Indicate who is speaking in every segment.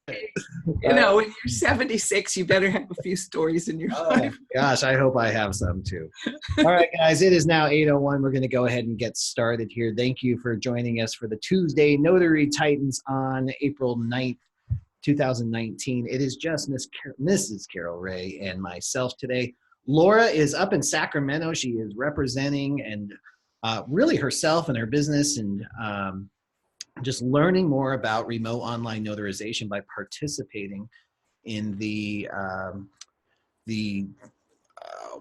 Speaker 1: You know, when you're 76, you better have a few stories in your life.
Speaker 2: Gosh, I hope I have some too. All right, guys, it is now 8:01. We're going to go ahead and get started here. Thank you for joining us for the Tuesday Notary Titans on April 9th, 2019. It is just Mrs. Carol Ray and myself today. Laura is up in Sacramento. She is representing and really herself and her business and just learning more about remote online notarization by participating in the oh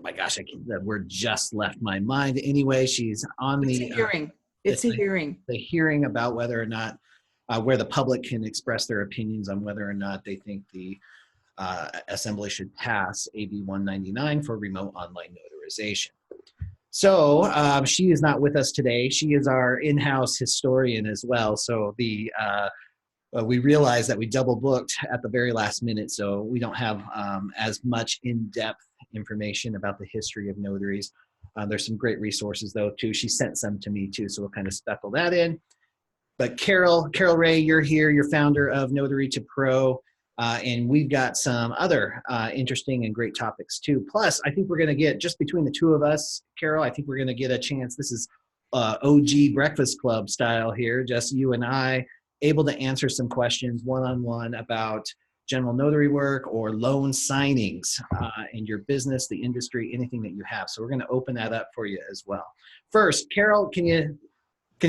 Speaker 2: my gosh, that word just left my mind. Anyway, she's on
Speaker 1: the hearing. It's a hearing.
Speaker 2: The hearing about whether or not where the public can express their opinions on whether or not they think the Assembly should pass AB 199 for remote online notarization. So she is not with us today. She is our in-house historian as well. So we realized that we double booked at the very last minute, so we don't have as much in-depth information about the history of notaries. There's some great resources though too. She sent some to me too, so we'll kind of speckle that in. But Carol Ray, you're here. You're founder of Notary to Pro. And we've got some other interesting and great topics too. Plus, I think we're going to get, just between the two of us, Carol, I think we're going to get a chance. This is OG Breakfast Club style here, just you and I, able to answer some questions one-on-one about general notary work or loan signings in your business, the industry, anything that you have. So we're going to open that up for you as well. First, Carol, can you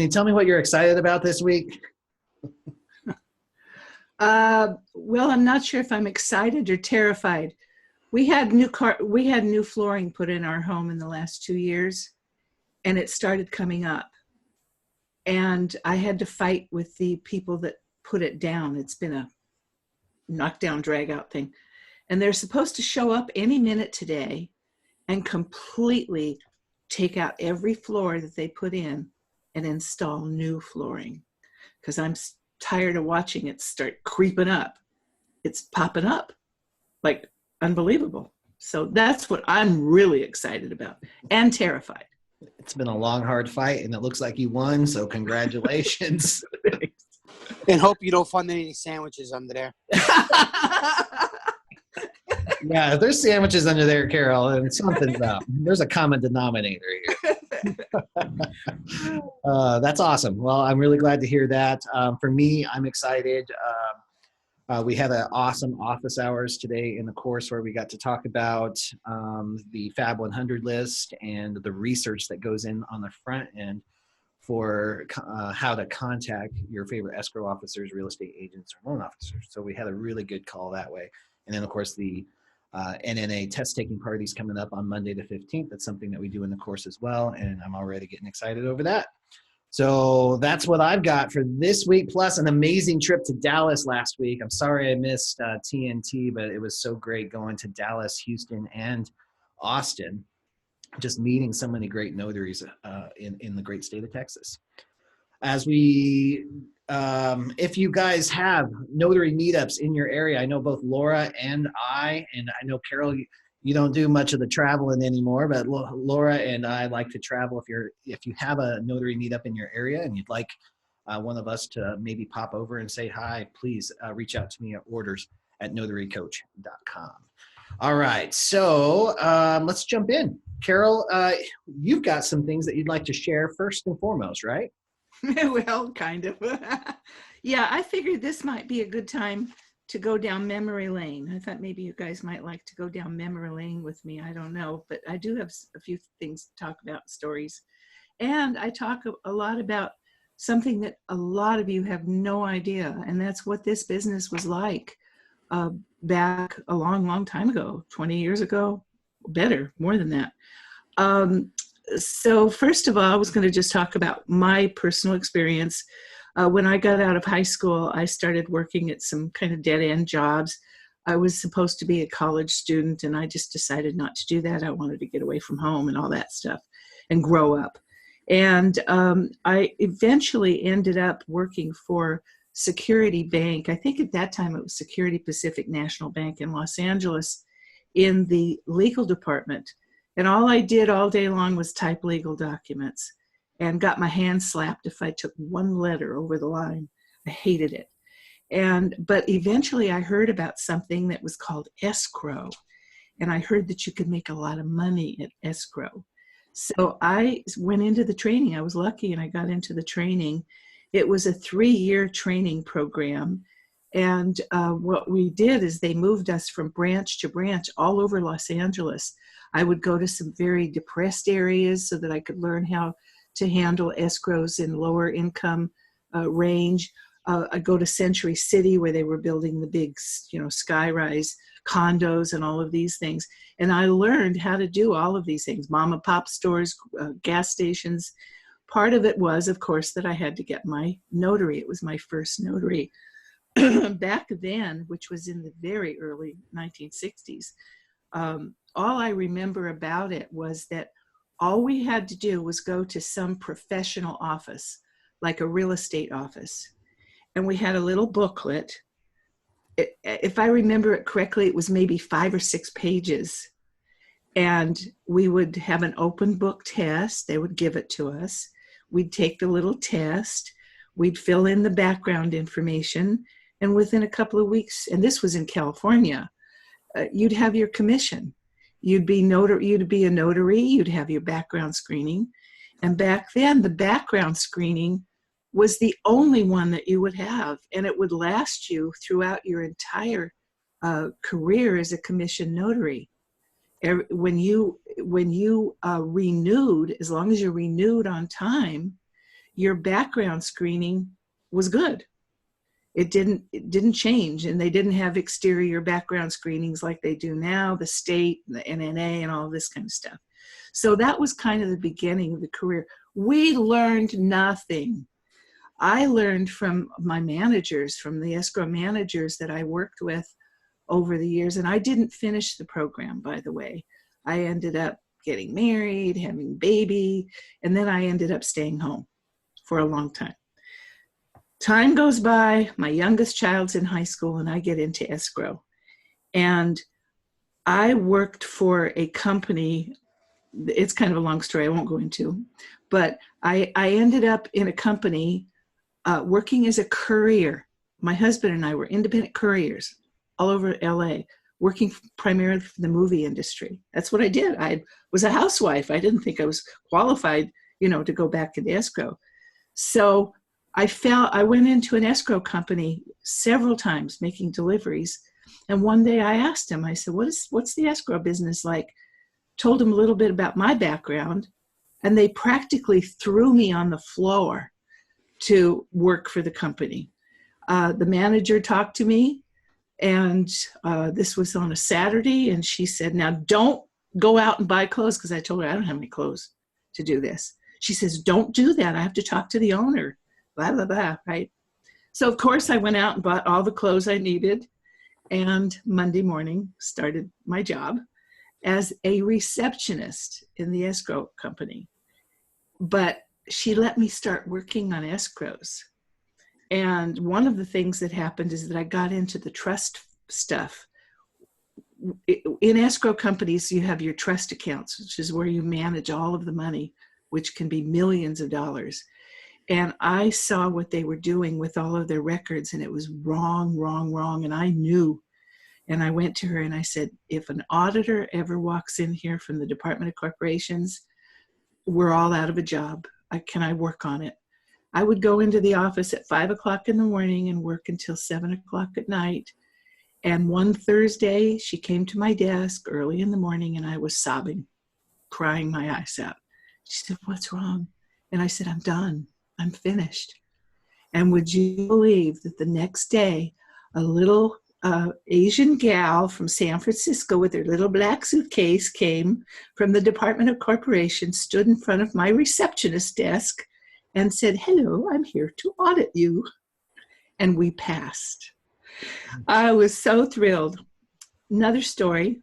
Speaker 2: tell me what you're excited about this week?
Speaker 1: Well, I'm not sure if I'm excited or terrified. We had new flooring put in our home in the last 2 years, and it started coming up. And I had to fight with the people that put it down. It's been a knockdown, drag out thing. And they're supposed to show up any minute today and completely take out every floor that they put in and install new flooring. Because I'm tired of watching it start creeping up. It's popping up like unbelievable. So that's what I'm really excited about and terrified.
Speaker 2: It's been a long, hard fight, and it looks like you won, so congratulations.
Speaker 3: And hope you don't find any sandwiches under there.
Speaker 2: Yeah, if there's sandwiches under there, Carol, and something's up. There's a common denominator here. That's awesome. Well, I'm really glad to hear that. For me, I'm excited. We had an awesome office hours today in the course where we got to talk about the Fab 100 list and the research that goes in on the front end for how to contact your favorite escrow officers, real estate agents, or loan officers. So we had a really good call that way. And then, of course, the NNA test-taking parties coming up on Monday the 15th. That's something that we do in the course as well, and I'm already getting excited over that. So that's what I've got for this week, plus an amazing trip to Dallas last week. I'm sorry I missed TNT, but it was so great going to Dallas, Houston, and Austin, just meeting so many great notaries in the great state of Texas. As we if you guys have notary meetups in your area, I know both Laura and I know Carol, you don't do much of the traveling anymore, but Laura and I like to travel. If you have a notary meetup in your area and you'd like one of us to maybe pop over and say hi, please reach out to me at orders@notarycoach.com. All right, so let's jump in. Carol, you've got some things that you'd like to share first and foremost, right?
Speaker 1: Well, kind of. Yeah, I figured this might be a good time to go down memory lane. I thought maybe you guys might like to go down memory lane with me. I don't know, but I do have a few things to talk about, stories. And I talk a lot about something that a lot of you have no idea, and that's what this business was like back a long, long time ago, 20 years ago, better, more than that. So first of all, I was going to just talk about my personal experience. When I got out of high school, I started working at some kind of dead-end jobs. I was supposed to be a college student, and I just decided not to do that. I wanted to get away from home and all that stuff and grow up. And I eventually ended up working for Security Bank. I think at that time it was Security Pacific National Bank in Los Angeles in the legal department. And all I did all day long was type legal documents and got my hand slapped if I took one letter over the line. I hated it. But eventually I heard about something that was called escrow. And I heard that you could make a lot of money at escrow. So I went into the training. I was lucky and I got into the training. It was a 3-year training program. And what we did is they moved us from branch to branch all over Los Angeles. I would go to some very depressed areas so that I could learn how to handle escrows in lower income range. I'd go to Century City where they were building the big, sky-rise condos and all of these things. And I learned how to do all of these things, mom and pop stores, gas stations. Part of it was, of course, that I had to get my notary. It was my first notary. Back then, which was in the very early 1960s, all I remember about it was that all we had to do was go to some professional office, like a real estate office. And we had a little booklet. If I remember it correctly, it was maybe 5 or 6 pages. And we would have an open book test. They would give it to us. We'd take the little test. We'd fill in the background information. And within a couple of weeks, and this was in California, you'd have your commission. You'd be a notary, you'd have your background screening. And back then, the background screening was the only one that you would have, and it would last you throughout your entire career as a commissioned notary. When you renewed, as long as you're renewed on time, your background screening was good. It didn't change, and they didn't have exterior background screenings like they do now, the state, the NNA, and all this kind of stuff. So that was kind of the beginning of the career. We learned nothing. I learned from my managers, from the escrow managers that I worked with over the years, and I didn't finish the program, by the way. I ended up getting married, having a baby, and then I ended up staying home for a long time. Time goes by, my youngest child's in high school, and I get into escrow. And I worked for a company, it's kind of a long story, I won't go into, but I ended up in a company working as a courier. My husband and I were independent couriers all over LA, working primarily for the movie industry. That's what I did. I was a housewife. I didn't think I was qualified, to go back into escrow. So I went into an escrow company several times making deliveries. And one day I asked him, I said, what's the escrow business like? Told him a little bit about my background, and they practically threw me on the floor to work for the company. The manager talked to me, and this was on a Saturday, and she said, now don't go out and buy clothes, because I told her I don't have any clothes to do this. She says, don't do that. I have to talk to the owner, blah, blah, blah, right? So, of course, I went out and bought all the clothes I needed, and Monday morning started my job as a receptionist in the escrow company. But she let me start working on escrows. And one of the things that happened is that I got into the trust stuff. In escrow companies, you have your trust accounts, which is where you manage all of the money, which can be millions of dollars. And I saw what they were doing with all of their records, and it was wrong, wrong, wrong. And I knew. And I went to her and I said, if an auditor ever walks in here from the Department of Corporations, we're all out of a job. Can I work on it? I would go into the office at 5 o'clock in the morning and work until 7 o'clock at night. And one Thursday, she came to my desk early in the morning, and I was sobbing, crying my eyes out. She said, what's wrong? And I said, I'm done. I'm finished. And would you believe that the next day, a little Asian gal from San Francisco with her little black suitcase came from the Department of Corporation, stood in front of my receptionist desk, and said, hello, I'm here to audit you. And we passed. I was so thrilled. Another story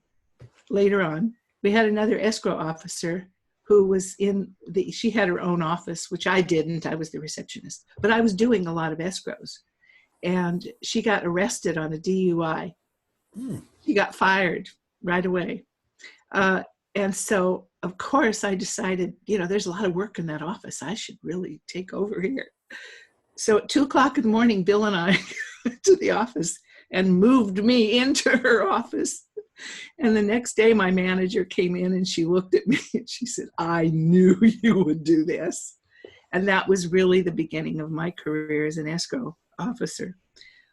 Speaker 1: later on, we had another escrow officer who was she had her own office, which I didn't. I was the receptionist, but I was doing a lot of escrows. And she got arrested on a DUI. She got fired right away. And so, of course, I decided, there's a lot of work in that office. I should really take over here. So at 2 o'clock in the morning, Bill and I to the office and moved me into her office. And the next day, my manager came in and she looked at me and she said, I knew you would do this. And that was really the beginning of my career as an escrow officer.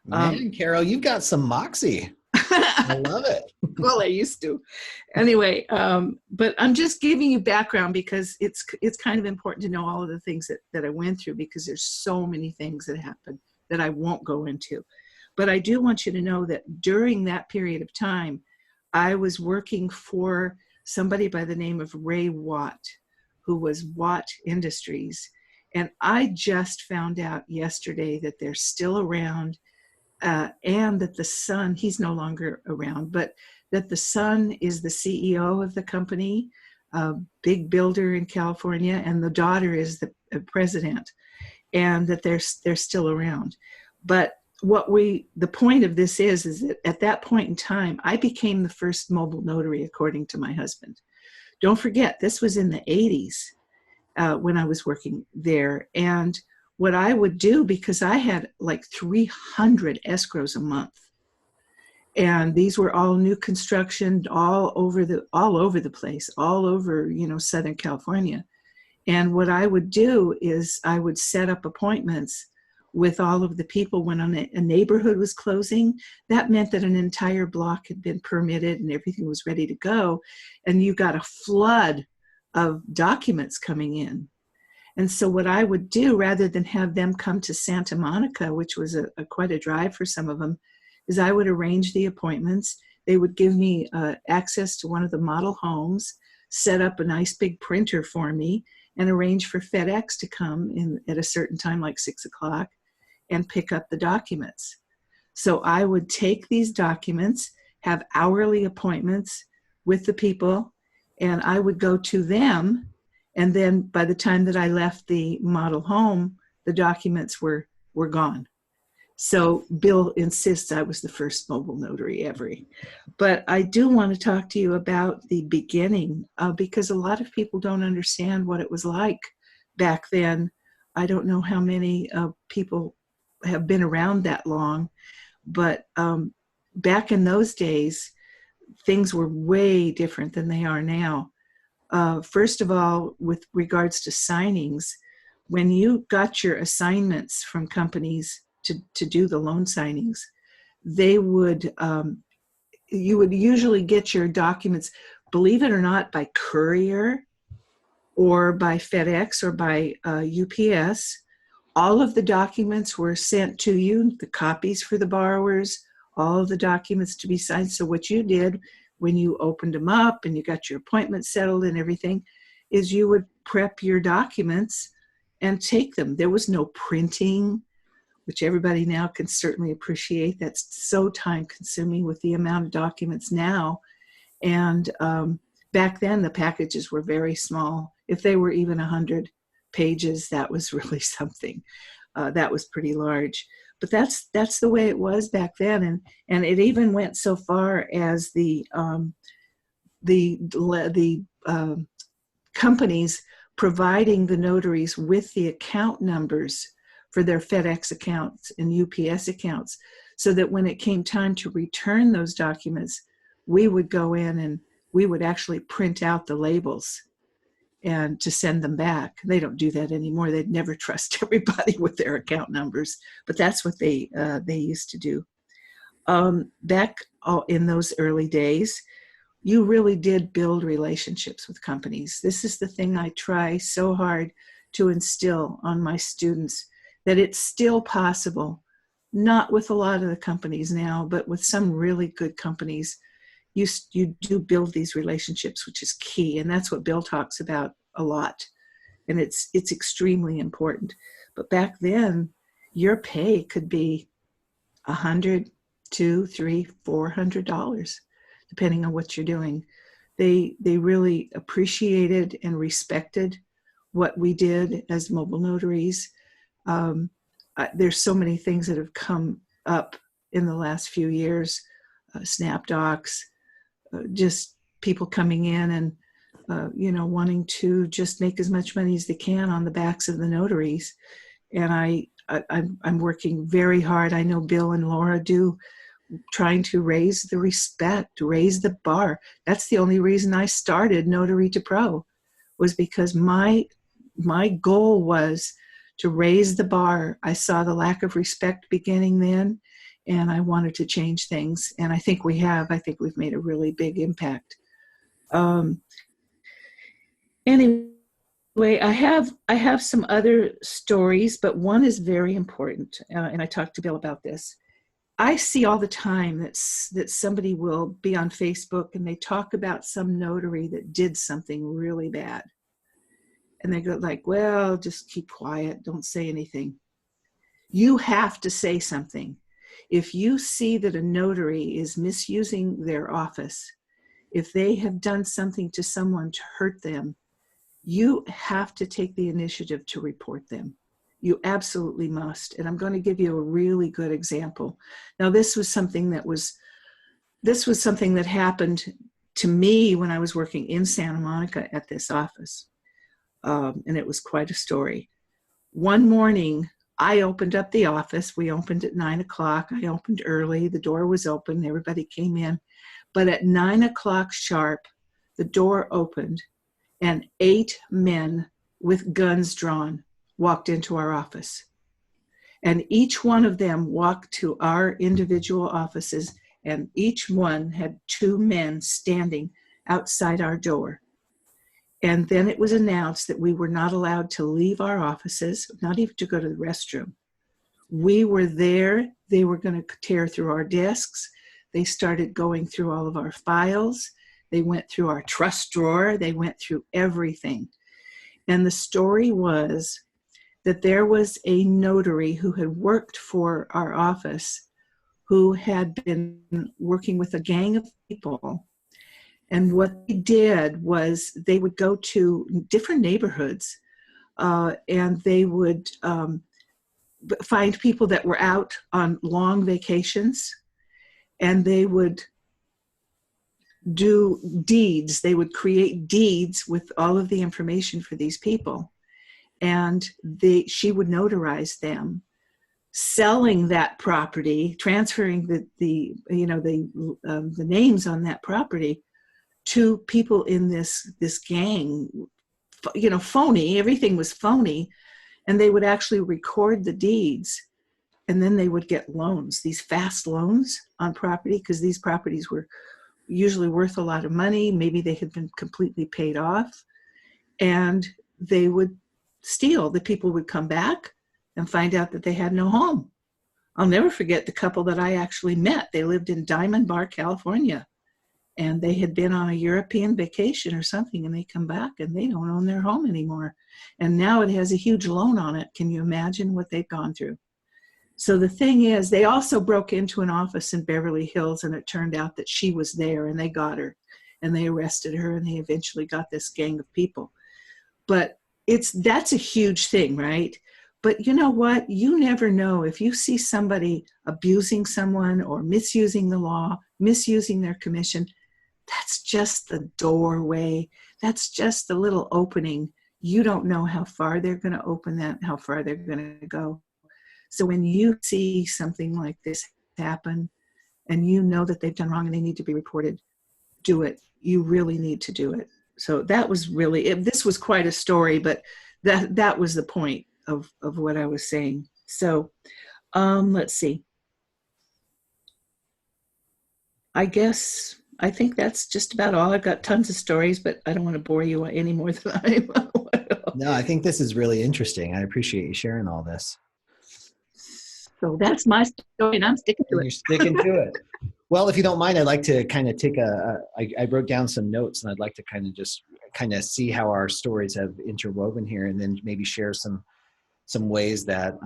Speaker 2: Man, Carol, you've got some moxie. I love it.
Speaker 1: Well, I used to. Anyway, but I'm just giving you background because it's kind of important to know all of the things that I went through, because there's so many things that happened that I won't go into. But I do want you to know that during that period of time, I was working for somebody by the name of Ray Watt, who was Watt Industries. And I just found out yesterday that they're still around, and that the son, he's no longer around, but that the son is the CEO of the company, a big builder in California, and the daughter is the president, and that they're still around. But the point of this is that at that point in time, I became the first mobile notary, according to my husband. Don't forget, this was in the 80s when I was working there. And what I would do, because I had like 300 escrows a month, and these were all new construction, all over the place, all over, Southern California. And what I would do is I would set up appointments with all of the people when a neighborhood was closing. That meant that an entire block had been permitted and everything was ready to go. And you got a flood of documents coming in. And so what I would do, rather than have them come to Santa Monica, which was quite a drive for some of them, is I would arrange the appointments. They would give me access to one of the model homes, set up a nice big printer for me, and arrange for FedEx to come in at a certain time, like 6 o'clock, and pick up the documents. So I would take these documents, have hourly appointments with the people, and I would go to them. And then by the time that I left the model home, the documents were gone. So Bill insists I was the first mobile notary ever. But I do want to talk to you about the beginning, because a lot of people don't understand what it was like back then. I don't know how many people have been around that long, but back in those days, things were way different than they are now. First of all, with regards to signings, when you got your assignments from companies to do the loan signings, they would, you would usually get your documents, believe it or not, by courier or by FedEx or by UPS. All of the documents were sent to you, the copies for the borrowers, all of the documents to be signed. So what you did when you opened them up and you got your appointment settled and everything is you would prep your documents and take them. There was no printing, which everybody now can certainly appreciate. That's so time consuming with the amount of documents now. And back then the packages were very small. If they were even 100 pages, that was really something. That was pretty large. But that's the way it was back then, and it even went so far as the companies providing the notaries with the account numbers for their FedEx accounts and UPS accounts, so that when it came time to return those documents, we would go in and we would actually print out the labels and to send them back. They don't do that anymore. They'd never trust everybody with their account numbers, but that's what they used to do. Back in those early days, you really did build relationships with companies. This is the thing I try so hard to instill on my students, that it's still possible, not with a lot of the companies now, but with some really good companies. You do build these relationships, which is key, and that's what Bill talks about a lot, and it's extremely important. But back then, your pay could be $100, $200, $300, $400, depending on what you're doing. They really appreciated and respected what we did as mobile notaries. There's so many things that have come up in the last few years, SnapDocs, just people coming in and wanting to just make as much money as they can on the backs of the notaries. And I'm working very hard. I know Bill and Laura do, trying to raise the respect, raise the bar. That's the only reason I started Notary to Pro, was because my goal was to raise the bar. I saw the lack of respect beginning then, and I wanted to change things. And I think we have. I think we've made a really big impact. Anyway, I have some other stories, but one is very important, and I talked to Bill about this. I see all the time that somebody will be on Facebook and they talk about some notary that did something really bad. And they go like, well, just keep quiet, don't say anything. You have to say something. If you see that a notary is misusing their office, if they have done something to someone to hurt them, you have to take the initiative to report them. You absolutely must. And I'm going to give you a really good example. Now, this was something that happened to me when I was working in Santa Monica at this office. And it was quite a story. One morning, I opened up the office. We opened at 9 o'clock. I opened early. The door was open. Everybody came in. But at 9 o'clock sharp, the door opened and 8 men with guns drawn walked into our office. And each one of them walked to our individual offices, and each one had 2 men standing outside our door. And then it was announced that we were not allowed to leave our offices, not even to go to the restroom. We were there. They were going to tear through our desks. They started going through all of our files. They went through our trust drawer. They went through everything. And the story was that there was a notary who had worked for our office who had been working with a gang of people. And what they did was they would go to different neighborhoods and they would find people that were out on long vacations, and they would do deeds. They would create deeds with all of the information for these people. And she would notarize them, selling that property, transferring the names on that property to people in this gang, phony. Everything was phony. And they would actually record the deeds, and then they would get loans, these fast loans on property, because these properties were usually worth a lot of money. Maybe they had been completely paid off, and they would steal. The people would come back and find out that they had no home. I'll never forget the couple that I actually met. They lived in Diamond Bar, California, and they had been on a European vacation or something, and they come back and they don't own their home anymore. And now it has a huge loan on it. Can you imagine what they've gone through? So the thing is, they also broke into an office in Beverly Hills, and it turned out that she was there, and they got her, and they arrested her, and they eventually got this gang of people. But that's a huge thing, right? But you know what? You never know. If you see somebody abusing someone or misusing the law, misusing their commission, that's just the doorway. That's just the little opening. You don't know how far they're going to open that, how far they're going to go. So when you see something like this happen and you know that they've done wrong and they need to be reported, do it. You really need to do it. So that was really, this was quite a story, but that was the point of what I was saying. So let's see. I think that's just about all. I've got tons of stories, but I don't want to bore you any more than I will.
Speaker 2: No, I think this is really interesting. I appreciate you sharing all this.
Speaker 1: So that's my story, and I'm sticking to it.
Speaker 2: You're sticking to it. Well, if you don't mind, I'd like to kind of take I wrote down some notes, and I'd like to kind of see how our stories have interwoven here, and then maybe share some ways that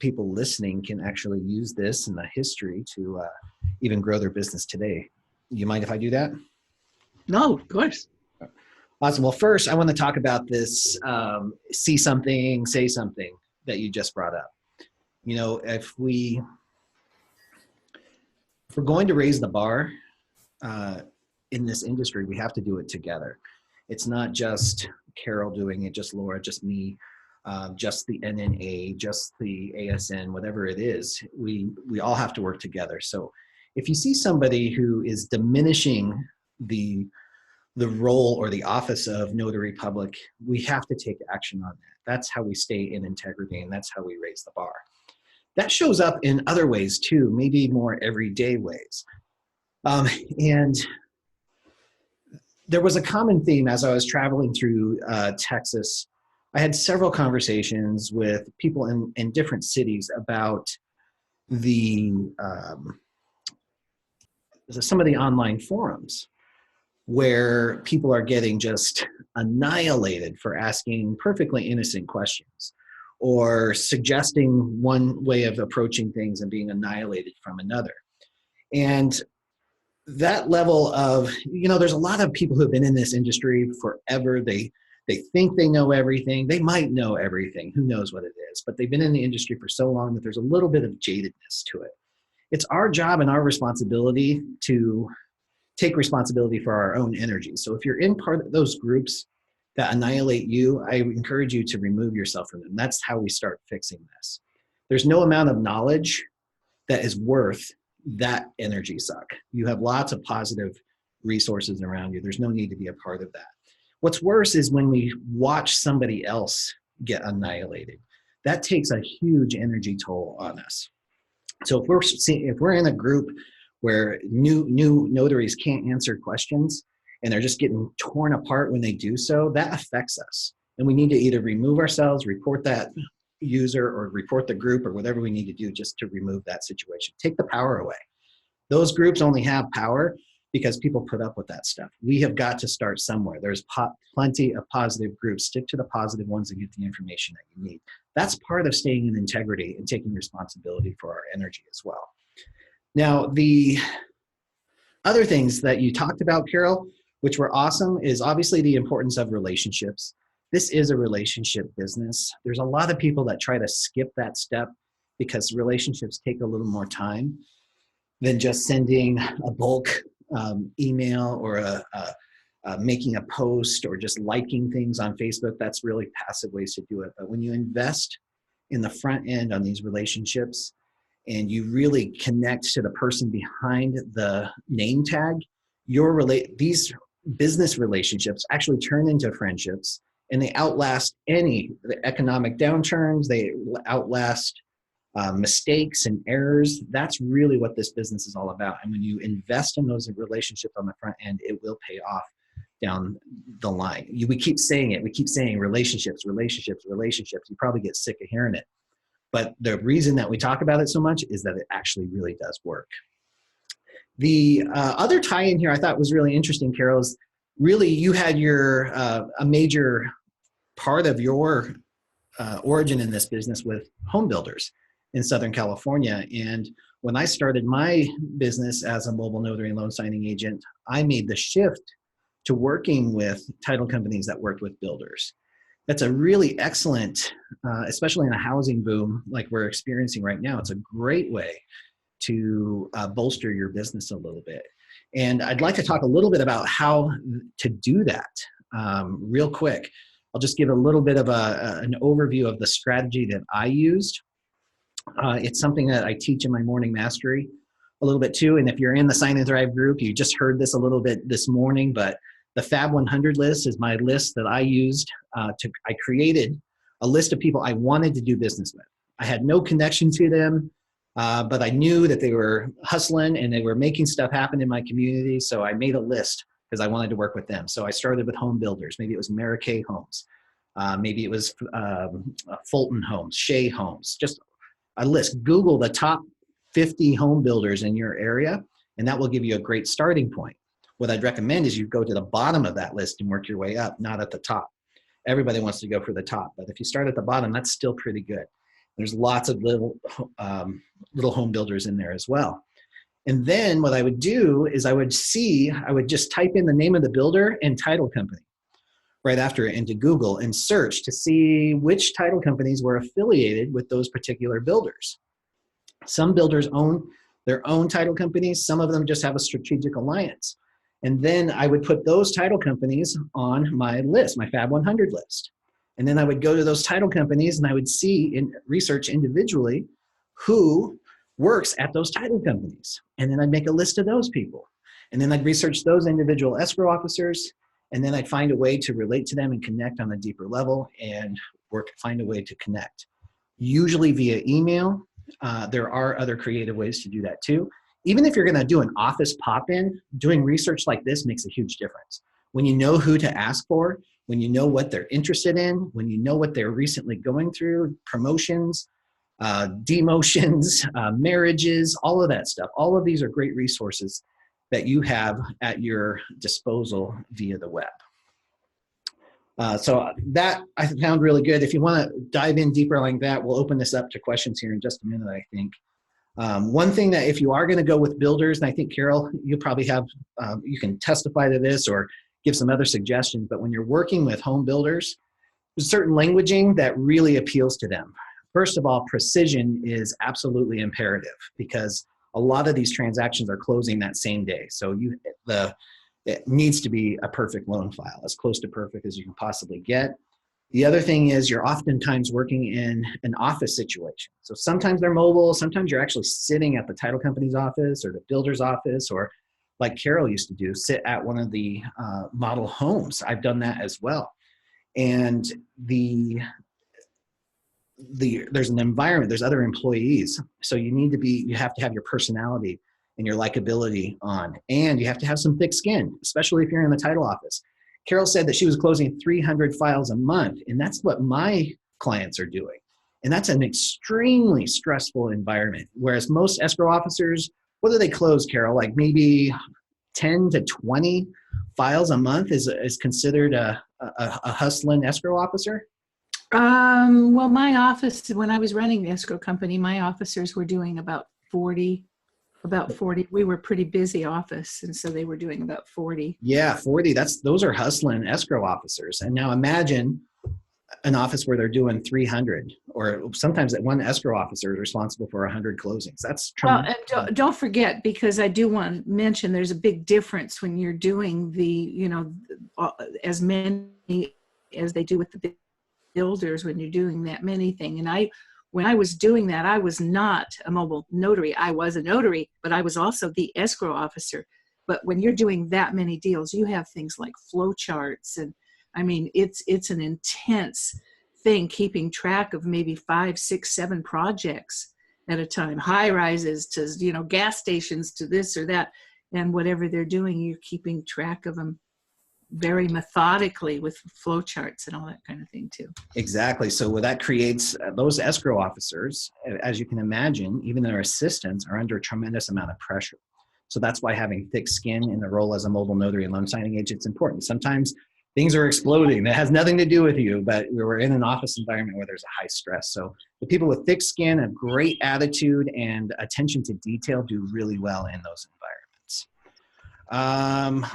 Speaker 2: people listening can actually use this and the history to even grow their business today. You mind if I do that?
Speaker 1: No, of course.
Speaker 2: Awesome. Well, first, I want to talk about this see something, say something that you just brought up. You know, if we're going to raise the bar in this industry, we have to do it together. It's not just Carol doing it, just Laura, just me. just the NNA, just the ASN, whatever it is. We all have to work together. So if you see somebody who is diminishing the role or the office of notary public, we have to take action on that. That's how we stay in integrity, and that's how we raise the bar. That shows up in other ways too, maybe more everyday ways. And there was a common theme as I was traveling through Texas. I had several conversations with people in different cities about some of the online forums where people are getting just annihilated for asking perfectly innocent questions or suggesting one way of approaching things and being annihilated from another. And that level of, there's a lot of people who have been in this industry forever. They think they know everything. They might know everything. Who knows what it is? But they've been in the industry for so long that there's a little bit of jadedness to it. It's our job and our responsibility to take responsibility for our own energy. So if you're in part of those groups that annihilate you, I encourage you to remove yourself from them. That's how we start fixing this. There's no amount of knowledge that is worth that energy suck. You have lots of positive resources around you. There's no need to be a part of that. What's worse is when we watch somebody else get annihilated. That takes a huge energy toll on us. So if we're in a group where new notaries can't answer questions and they're just getting torn apart when they do so, that affects us. And we need to either remove ourselves, report that user, or report the group, or whatever we need to do just to remove that situation. Take the power away. Those groups only have power because people put up with that stuff. We have got to start somewhere. There's plenty of positive groups. Stick to the positive ones and get the information that you need. That's part of staying in integrity and taking responsibility for our energy as well. Now, the other things that you talked about, Carol, which were awesome, is obviously the importance of relationships. This is a relationship business. There's a lot of people that try to skip that step because relationships take a little more time than just sending a bulk email or making a post or just liking things on Facebook. That's really passive ways to do it. But when you invest in the front end on these relationships and you really connect to the person behind the name tag, these business relationships actually turn into friendships, and they outlast the economic downturns. They outlast mistakes and errors. That's really what this business is all about. And when you invest in those relationships on the front end, it will pay off down the line. We keep saying it. We keep saying relationships, relationships, relationships. You probably get sick of hearing it. But the reason that we talk about it so much is that it actually really does work. The other tie-in here I thought was really interesting, Carol, is really you had a major part of your origin in this business with home builders in Southern California. And when I started my business as a mobile notary and loan signing agent, I made the shift to working with title companies that worked with builders. That's a really excellent, especially in a housing boom like we're experiencing right now, it's a great way to bolster your business a little bit. And I'd like to talk a little bit about how to do that real quick. I'll just give a little bit of an overview of the strategy that I used. It's something that I teach in my morning mastery a little bit too. And if you're in the Sign and Thrive group, you just heard this a little bit this morning, but the Fab 100 list is my list that I used. I created a list of people I wanted to do business with. I had no connection to them, but I knew that they were hustling and they were making stuff happen in my community. So I made a list because I wanted to work with them. So I started with home builders. Maybe it was murky Homes. Maybe it was Fulton Homes, Shea Homes, just a list. Google the top 50 home builders in your area, and that will give you a great starting point. What I'd recommend is you go to the bottom of that list and work your way up, not at the top. Everybody wants to go for the top, but if you start at the bottom, that's still pretty good. There's lots of little home builders in there as well. And then what I would do is I would just type in the name of the builder and title company right after it into Google and search to see which title companies were affiliated with those particular builders. Some builders own their own title companies. Some of them just have a strategic alliance. And then I would put those title companies on my list, my Fab 100 list. And then I would go to those title companies and I would see and research individually who works at those title companies. And then I'd make a list of those people. And then I'd research those individual escrow officers. And then I'd find a way to relate to them and connect on a deeper level and find a way to connect. Usually via email. There are other creative ways to do that too. Even if you're going to do an office pop-in, doing research like this makes a huge difference. When you know who to ask for, when you know what they're interested in, when you know what they're recently going through, promotions, demotions, marriages, all of that stuff. All of these are great resources that you have at your disposal via the web. So that I found really good. If you want to dive in deeper like that, we'll open this up to questions here in just a minute, I think. One thing that if you are going to go with builders, and I think Carol, you probably have, you can testify to this or give some other suggestions, but when you're working with home builders, there's certain languaging that really appeals to them. First of all, precision is absolutely imperative because a lot of these transactions are closing that same day. So it needs to be a perfect loan file, as close to perfect as you can possibly get. The other thing is you're oftentimes working in an office situation. So sometimes they're mobile, sometimes you're actually sitting at the title company's office or the builder's office, or like Carol used to do, sit at one of the model homes. I've done that as well. And there's an environment, there's other employees. So you have to have your personality and your likability on, and you have to have some thick skin, especially if you're in the title office. Carol said that she was closing 300 files a month, and that's what my clients are doing. And that's an extremely stressful environment. Whereas most escrow officers, what do they close, Carol? Like maybe 10 to 20 files a month is considered a hustling escrow officer?
Speaker 1: Well, my office, when I was running the escrow company, my officers were doing about 40. We were a pretty busy office, and so they were doing about 40.
Speaker 2: Yeah, 40. Those are hustling escrow officers. And now imagine an office where they're doing 300, or sometimes that one escrow officer is responsible for 100 closings. That's tremendous.
Speaker 1: Well, and don't forget, because I do want to mention there's a big difference when you're doing as many as they do with the builders when you're doing that many thing. And when I was doing that, I was not a mobile notary. I was a notary, but I was also the escrow officer. But when you're doing that many deals, you have things like flow charts. And I mean, it's an intense thing, keeping track of maybe 5, 6, 7 projects at a time, high rises to, gas stations to this or that. And whatever they're doing, you're keeping track of them very methodically with flow charts and all that kind of thing too.
Speaker 2: Exactly. So that creates those escrow officers, as you can imagine, even their assistants are under a tremendous amount of pressure. So that's why having thick skin in the role as a mobile notary and loan signing agent is important. Sometimes things are exploding. That has nothing to do with you, but we're in an office environment where there's a high stress. So the people with thick skin, a great attitude, and attention to detail do really well in those environments.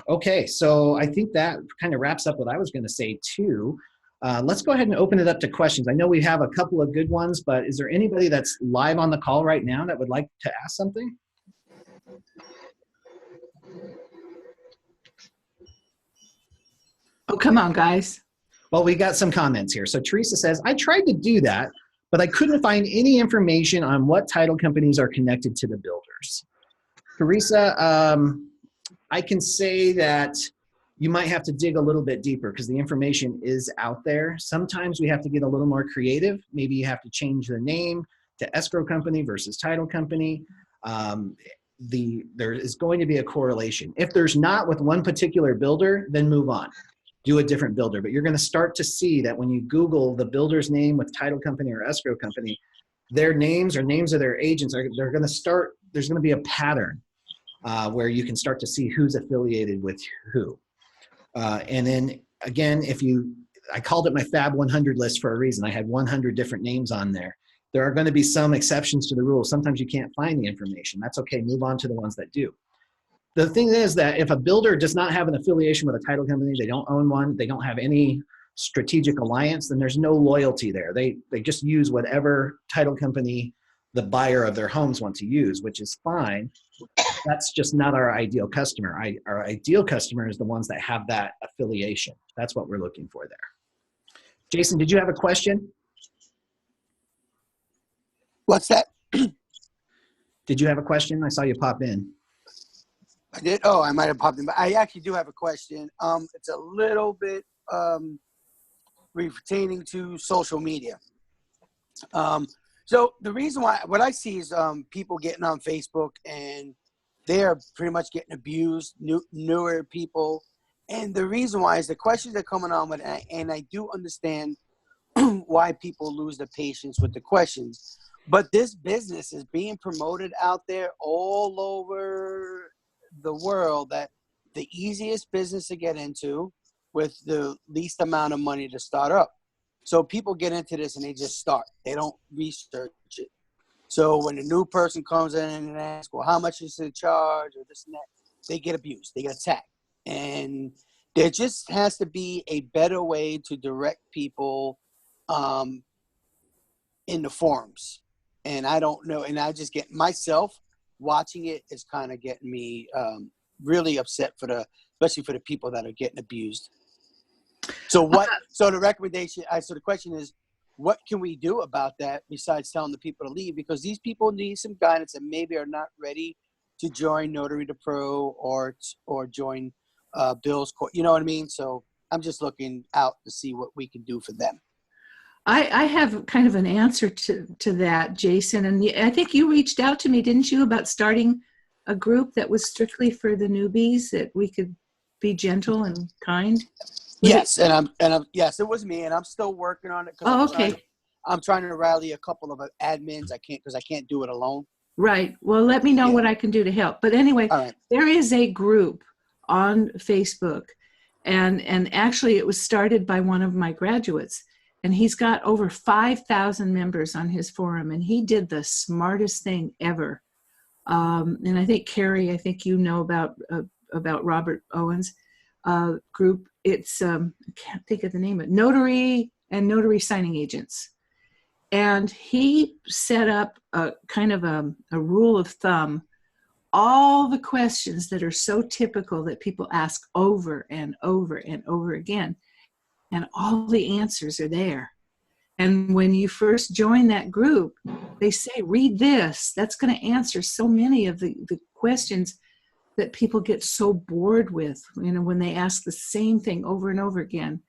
Speaker 2: Okay, so I think that kind of wraps up what I was going to say too. Let's go ahead and open it up to questions. I know we have a couple of good ones, but is there anybody that's live on the call right now that would like to ask something?
Speaker 1: Oh, come on, guys.
Speaker 2: Well, we got some comments here. So Teresa says, I tried to do that, but I couldn't find any information on what title companies are connected to the builders. Teresa, I can say that you might have to dig a little bit deeper because the information is out there. Sometimes we have to get a little more creative. Maybe you have to change the name to escrow company versus title company. There is going to be a correlation. If there's not with one particular builder, then move on. Do a different builder. But you're going to start to see that when you Google the builder's name with title company or escrow company, their names or names of their agents they're going to start, there's going to be a pattern where you can start to see who's affiliated with who. And then again, I called it my Fab 100 list for a reason. I had 100 different names on there. There are going to be some exceptions to the rule. Sometimes you can't find the information. That's okay. Move on to the ones that do. The thing is that if a builder does not have an affiliation with a title company, they don't own one, they don't have any strategic alliance, then there's no loyalty there. They just use whatever title company the buyer of their homes want to use, which is fine. That's just not our ideal customer. Our ideal customer is the ones that have that affiliation. That's what we're looking for there. Jason, did you have a question?
Speaker 3: What's that?
Speaker 2: Did you have a question? I saw you pop in.
Speaker 3: I did. Oh, I might have popped in, but I actually do have a question. It's a little bit pertaining to social media. So the reason why, what I see is people getting on Facebook and they are pretty much getting abused, newer people. And the reason why is the questions are coming on with, and I do understand why people lose the patience with the questions. But this business is being promoted out there all over the world that the easiest business to get into with the least amount of money to start up. So people get into this and they just start. They don't research it. So when a new person comes in and asks, well, how much is the charge or this and that, they get abused. They get attacked. And there just has to be a better way to direct people in the forums. And I don't know. And I just get myself watching it is kind of getting me really upset especially for the people that are getting abused. So so the recommendation, so the question is, what can we do about that besides telling the people to leave? Because these people need some guidance and maybe are not ready to join Notary to Pro or join Bill's court. You know what I mean? So I'm just looking out to see what we can do for them.
Speaker 1: I have kind of an answer to that, Jason. And I think you reached out to me, didn't you, about starting a group that was strictly for the newbies, that we could be gentle and kind?
Speaker 3: Yes, yes, it was me, and I'm still working on it.
Speaker 1: Oh, okay.
Speaker 3: I'm trying to rally a couple of admins. I can't do it alone.
Speaker 1: Right. Well, let me know what I can do to help. But anyway, There is a group on Facebook, and actually it was started by one of my graduates, and he's got over 5,000 members on his forum, and he did the smartest thing ever. And I think Carrie, you know about Robert Owen's group. It's I can't think of the name of it, Notary and Notary Signing Agents. And he set up a kind of a rule of thumb, all the questions that are so typical that people ask over and over and over again, and all the answers are there. And when you first join that group, they say, read this. That's going to answer so many of the questions that people get so bored with, when they ask the same thing over and over again.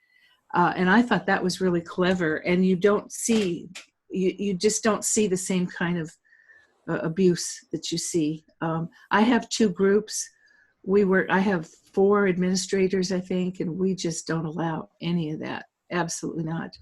Speaker 1: And I thought that was really clever. And you just don't see the same kind of abuse that you see. I have two groups. I have 4 administrators, I think, and we just don't allow any of that. Absolutely not.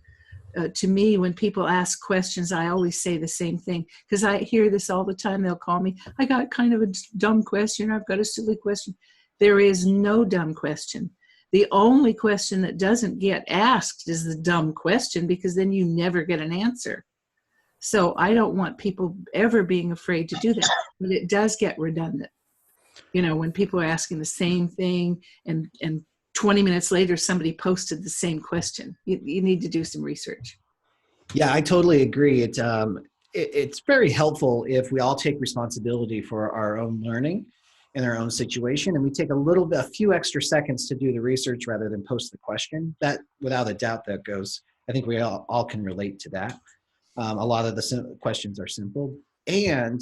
Speaker 1: To me, when people ask questions, I always say the same thing, because I hear this all the time. They'll call me, I got kind of a dumb question. I've got a silly question. There is no dumb question. The only question that doesn't get asked is the dumb question, because then you never get an answer. So I don't want people ever being afraid to do that, but it does get redundant. When people are asking the same thing and 20 minutes later, somebody posted the same question. You need to do some research.
Speaker 2: Yeah, I totally agree. It's very helpful if we all take responsibility for our own learning in our own situation, and we take a few extra seconds to do the research rather than post the question. That, without a doubt, that goes. I think we all can relate to that. A lot of the questions are simple, and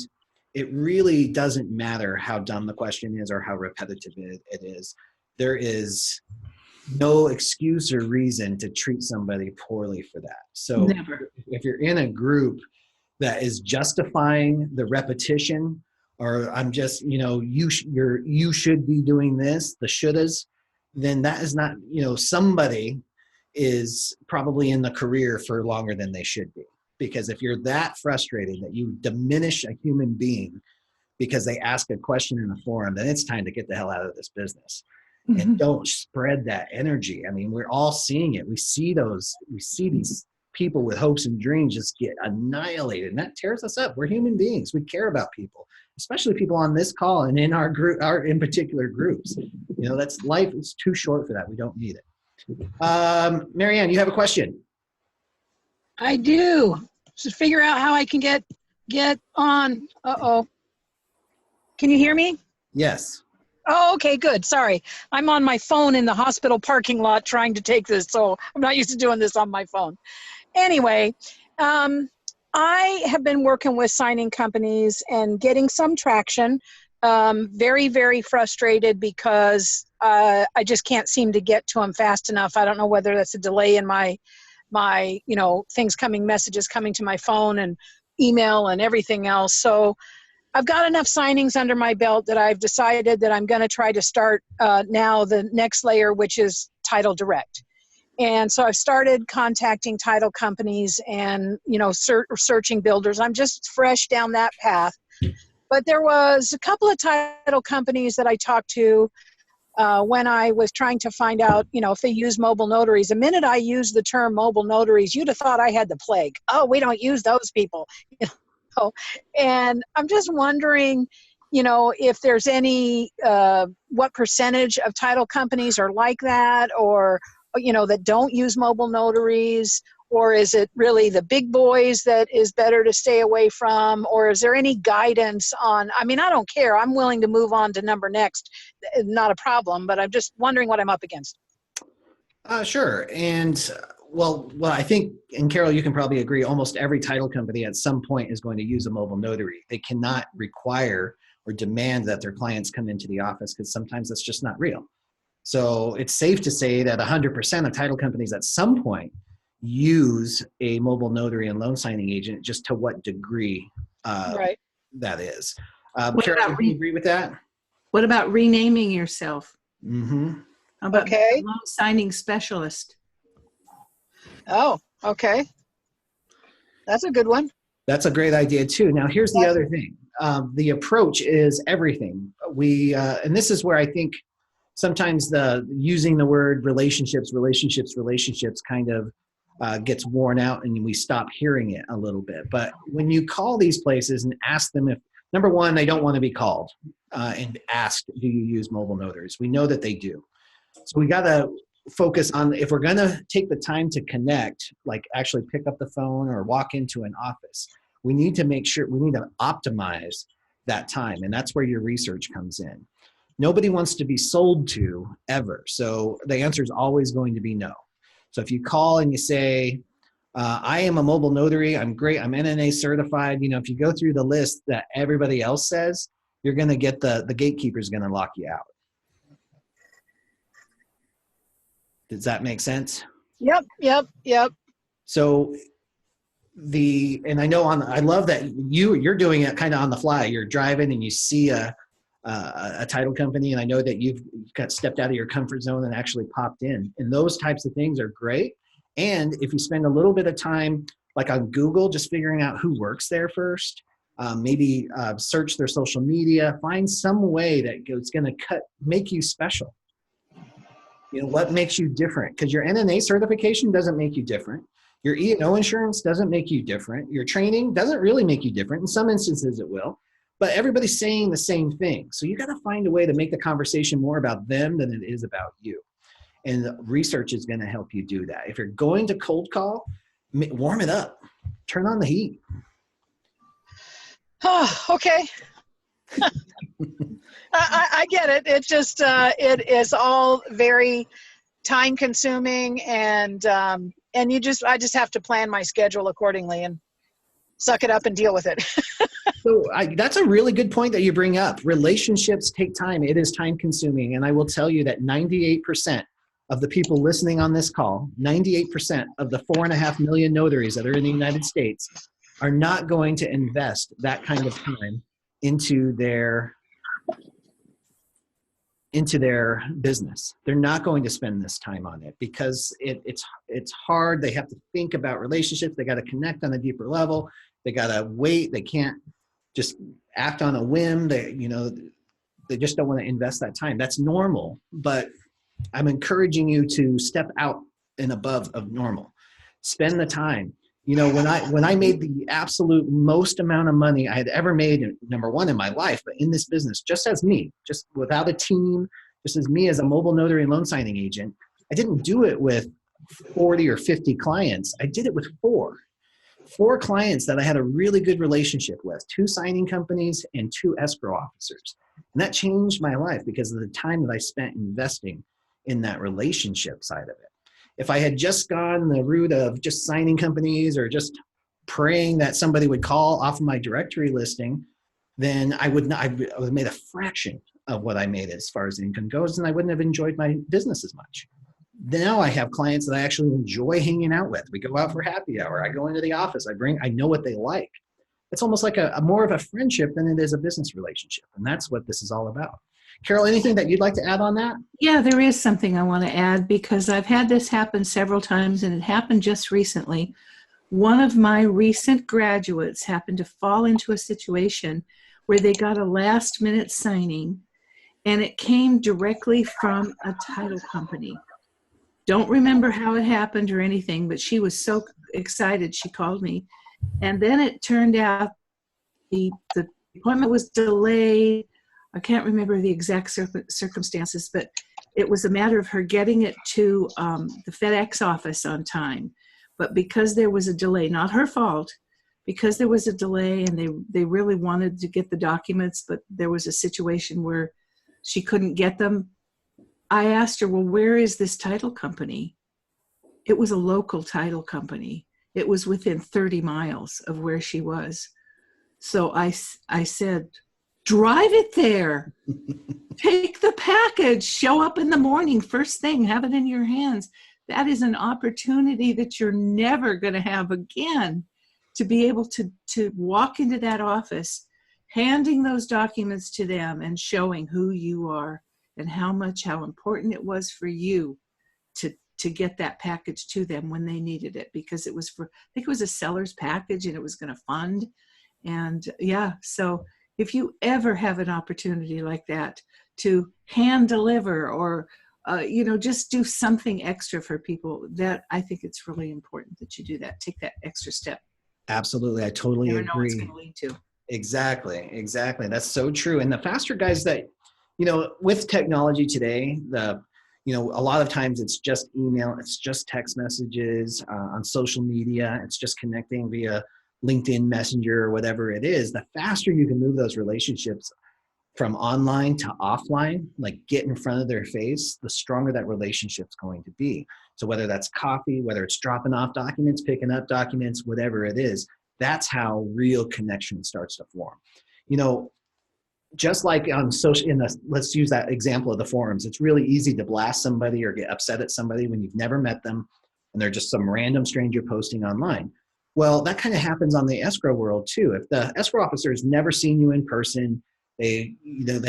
Speaker 2: it really doesn't matter how dumb the question is or how repetitive it is. There is no excuse or reason to treat somebody poorly for that. So
Speaker 1: Never.
Speaker 2: If you're in a group that is justifying the repetition, or I'm just, you should be doing this, the shouldas, then that is not, somebody is probably in the career for longer than they should be. Because if you're that frustrated that you diminish a human being because they ask a question in a forum, then it's time to get the hell out of this business. Mm-hmm. And don't spread that energy. I mean, we're all seeing it. We see these people with hopes and dreams just get annihilated, and that tears us up. We're human beings. We care about people, especially people on this call and in our group, in particular groups. That's life is too short for that. We don't need it. Marianne, you have a question?
Speaker 4: I do. Just figure out how I can get on. Uh-oh. Can you hear me?
Speaker 2: Yes.
Speaker 4: Oh, okay, good. Sorry. I'm on my phone in the hospital parking lot trying to take this, so I'm not used to doing this on my phone. Anyway, I have been working with signing companies and getting some traction. Very, very frustrated because I just can't seem to get to them fast enough. I don't know whether that's a delay in my messages coming to my phone and email and everything else. So I've got enough signings under my belt that I've decided that I'm going to try to start now the next layer, which is title direct. And so I've started contacting title companies and, searching builders. I'm just fresh down that path. But there was a couple of title companies that I talked to when I was trying to find out, if they use mobile notaries. The minute I used the term mobile notaries, you'd have thought I had the plague. Oh, we don't use those people. And I'm just wondering, if there's any, what percentage of title companies are like that, or, that don't use mobile notaries, or is it really the big boys that is better to stay away from, or is there any guidance on, I don't care. I'm willing to move on to number next. Not a problem, but I'm just wondering what I'm up against.
Speaker 2: Sure. And well, I think, and Carol, you can probably agree, almost every title company at some point is going to use a mobile notary. They cannot require or demand that their clients come into the office because sometimes that's just not real. So it's safe to say that 100% of title companies at some point use a mobile notary and loan signing agent. Just to what degree
Speaker 4: Right.
Speaker 2: that is. Carol, do you agree with that?
Speaker 1: What about renaming yourself?
Speaker 2: Mm-hmm.
Speaker 1: How about
Speaker 4: Okay.
Speaker 1: loan signing specialist?
Speaker 4: Oh, okay. That's a good one.
Speaker 2: That's a great idea too. Now, here's the other thing. The approach is everything. And this is where I think sometimes using the word relationships kind of gets worn out and we stop hearing it a little bit. But when you call these places and ask them if, number one, they don't want to be called and asked, do you use mobile notaries? We know that they do. So we got to focus on, if we're going to take the time to connect, like actually pick up the phone or walk into an office, we need to make sure, we need to optimize that time. And that's where your research comes in. Nobody wants to be sold to ever. So the answer is always going to be no. So if you call and you say, I am a mobile notary, I'm great, I'm NNA certified, if you go through the list that everybody else says, you're going to get the gatekeeper's going to lock you out. Does that make sense?
Speaker 4: Yep.
Speaker 2: So and I know I love that you're doing it kind of on the fly. You're driving and you see a title company, and I know that you've got stepped out of your comfort zone and actually popped in. And those types of things are great. And if you spend a little bit of time, like on Google, just figuring out who works there first, maybe search their social media, find some way that it's going to make you special. What makes you different? Because your NNA certification doesn't make you different. Your E&O insurance doesn't make you different. Your training doesn't really make you different. In some instances it will, but everybody's saying the same thing. So you got to find a way to make the conversation more about them than it is about you. And research is going to help you do that. If you're going to cold call, warm it up. Turn on the heat.
Speaker 4: Oh, okay. I get it. It just it is all very time consuming, and I just have to plan my schedule accordingly and suck it up and deal with it.
Speaker 2: So that's a really good point that you bring up. Relationships take time. It is time consuming. And I will tell you that 98% of the people listening on this call, 98% of the 4.5 million notaries that are in the United States are not going to invest that kind of time into their business. They're not going to spend this time on it because it's hard. They have to think about relationships. They got to connect on a deeper level. They got to wait. They can't just act on a whim. They just don't want to invest that time. That's normal, but I'm encouraging you to step out and above of normal. Spend the time. When I made the absolute most amount of money I had ever made, number one in my life, but in this business, just as me, just without a team, just as me as a mobile notary and loan signing agent, I didn't do it with 40 or 50 clients. I did it with four clients that I had a really good relationship with, 2 signing companies and 2 escrow officers. And that changed my life because of the time that I spent investing in that relationship side of it. If I had just gone the route of just signing companies or just praying that somebody would call off of my directory listing, then I would have made a fraction of what I made as far as income goes, and I wouldn't have enjoyed my business as much. Now I have clients that I actually enjoy hanging out with. We go out for happy hour. I go into the office. I know what they like. It's almost like a more of a friendship than it is a business relationship. And that's what this is all about. Carol, anything that you'd like to add on that?
Speaker 1: Yeah, there is something I want to add because I've had this happen several times and it happened just recently. One of my recent graduates happened to fall into a situation where they got a last minute signing and it came directly from a title company. Don't remember how it happened or anything, but she was so excited she called me. And then it turned out the appointment was delayed. I can't remember the exact circumstances, but it was a matter of her getting it to the FedEx office on time. But because there was a delay, not her fault, because there was a delay and they really wanted to get the documents, but there was a situation where she couldn't get them. I asked her, well, where is this title company? It was a local title company. It was within 30 miles of where she was. So I said, drive it there. Take the package. Show up in the morning, first thing, have it in your hands. That is an opportunity that you're never going to have again, to be able to walk into that office, handing those documents to them and showing who you are and how important it was for you to get that package to them when they needed it, because it was I think it was a seller's package and it was going to fund. And yeah, so if you ever have an opportunity like that to hand deliver or, just do something extra for people, that I think it's really important that you do that. Take that extra step.
Speaker 2: Absolutely. I totally
Speaker 1: You
Speaker 2: agree.
Speaker 1: never know what it's going to lead to.
Speaker 2: Exactly. That's so true. And the faster guys that, with technology today, a lot of times it's just email, it's just text messages on social media, it's just connecting via LinkedIn Messenger or whatever it is. The faster you can move those relationships from online to offline, like get in front of their face, the stronger that relationship's going to be. So whether that's coffee, whether it's dropping off documents, picking up documents, whatever it is, that's how real connection starts to form. Just like on social, let's use that example of the forums. It's really easy to blast somebody or get upset at somebody when you've never met them and they're just some random stranger posting online. Well, that kind of happens on the escrow world too. If the escrow officer has never seen you in person, they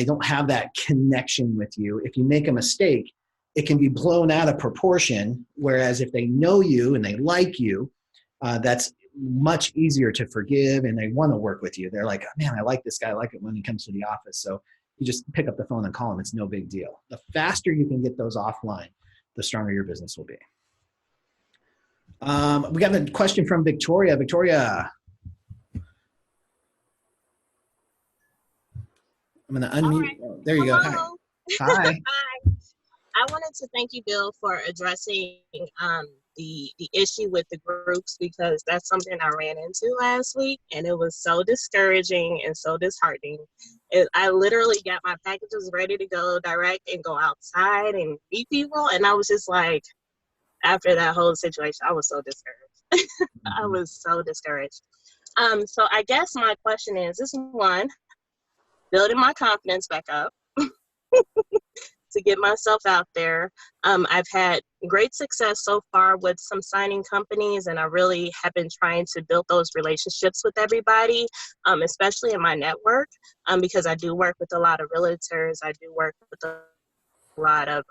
Speaker 2: don't have that connection with you. If you make a mistake, it can be blown out of proportion. Whereas if they know you and they like you, that's much easier to forgive and they want to work with you. They're like, oh, man, I like this guy. I like it when he comes to the office. So you just pick up the phone and call him. It's no big deal. The faster you can get those offline, the stronger your business will be. We got a question from Victoria. Victoria. I'm going to unmute.
Speaker 5: Right.
Speaker 2: Oh, there you go. Hi.
Speaker 5: Hi. I wanted to thank you, Bill, for addressing the issue with the groups, because that's something I ran into last week, and it was so discouraging and so disheartening. I literally got my packages ready to go direct and go outside and meet people, and I was just like, after that whole situation, I was so discouraged. I was so discouraged. So I guess my question is one, building my confidence back up to get myself out there. I've had great success so far with some signing companies, and I really have been trying to build those relationships with everybody, especially in my network, because I do work with a lot of realtors. I do work with a lot of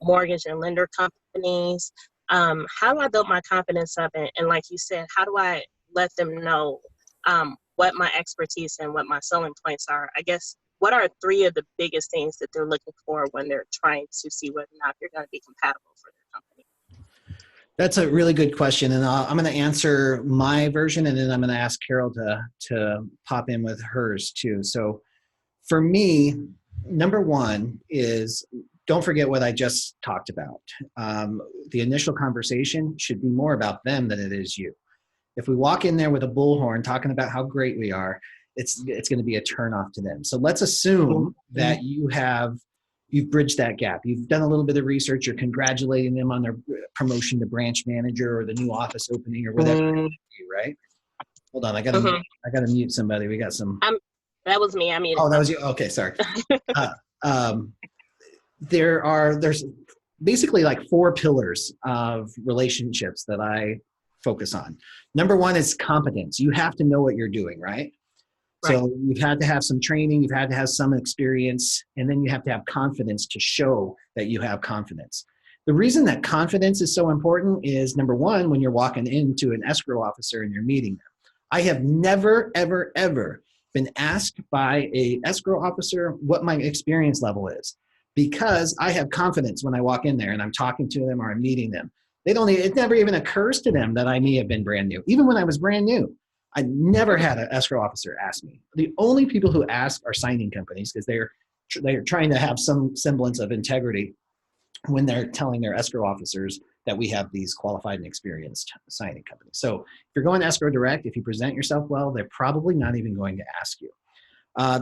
Speaker 5: mortgage and lender companies. How do I build my confidence up? And like you said, how do I let them know what my expertise and what my selling points are? I guess, what are 3 of the biggest things that they're looking for when they're trying to see whether or not they're going to be compatible for their company?
Speaker 2: That's a really good question. And I'm going to answer my version, and then I'm going to ask Carol to pop in with hers too. So for me, number 1 is, don't forget what I just talked about. The initial conversation should be more about them than it is you. If we walk in there with a bullhorn talking about how great we are, it's going to be a turnoff to them. So let's assume that you've bridged that gap. You've done a little bit of research. You're congratulating them on their promotion to branch manager or the new office opening or whatever it might be, right? Hold on, I gotta mute somebody. We got some.
Speaker 5: That was me. I muted.
Speaker 2: Oh, that was you. Okay, sorry. There's basically like 4 pillars of relationships that I focus on. Number 1 is competence. You have to know what you're doing, right? So you've had to have some training, you've had to have some experience, and then you have to have confidence to show that you have confidence. The reason that confidence is so important is, number 1, when you're walking into an escrow officer and you're meeting them. I have never, ever, ever been asked by a escrow officer what my experience level is, because I have confidence when I walk in there and I'm talking to them or I'm meeting them. It never even occurs to them that I may have been brand new. Even when I was brand new, I never had an escrow officer ask me. The only people who ask are signing companies, because they're trying to have some semblance of integrity when they're telling their escrow officers that we have these qualified and experienced signing companies. So if you're going escrow direct, if you present yourself well, they're probably not even going to ask you.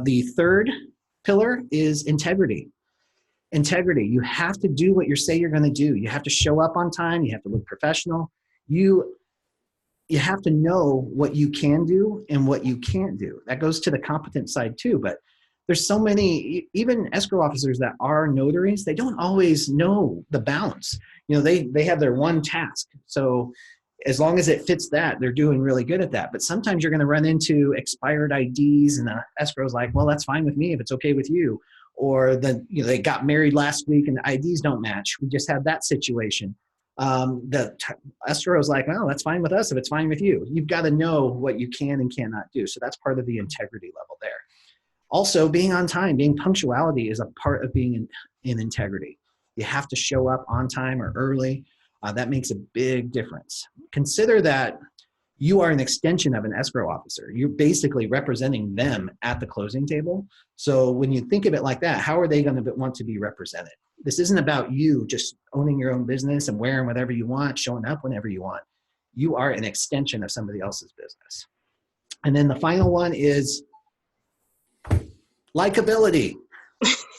Speaker 2: The third pillar is integrity. Integrity. You have to do what you say you're going to do. You have to show up on time. You have to look professional. You have to know what you can do and what you can't do. That goes to the competent side too, but there's so many, even escrow officers that are notaries, they don't always know the balance. They have their one task. So as long as it fits that, they're doing really good at that. But sometimes you're going to run into expired IDs and the escrow's like, well, that's fine with me if it's okay with you. Or they got married last week and the IDs don't match. We just had that situation. The escrow is like, well, that's fine with us if it's fine with you. You've got to know what you can and cannot do. So that's part of the integrity level there. Also, being on time, being punctuality is a part of being in integrity. You have to show up on time or early. That makes a big difference. Consider that you are an extension of an escrow officer. You're basically representing them at the closing table. So when you think of it like that, how are they going to want to be represented? This isn't about you just owning your own business and wearing whatever you want, showing up whenever you want. You are an extension of somebody else's business. And then the final one is likability.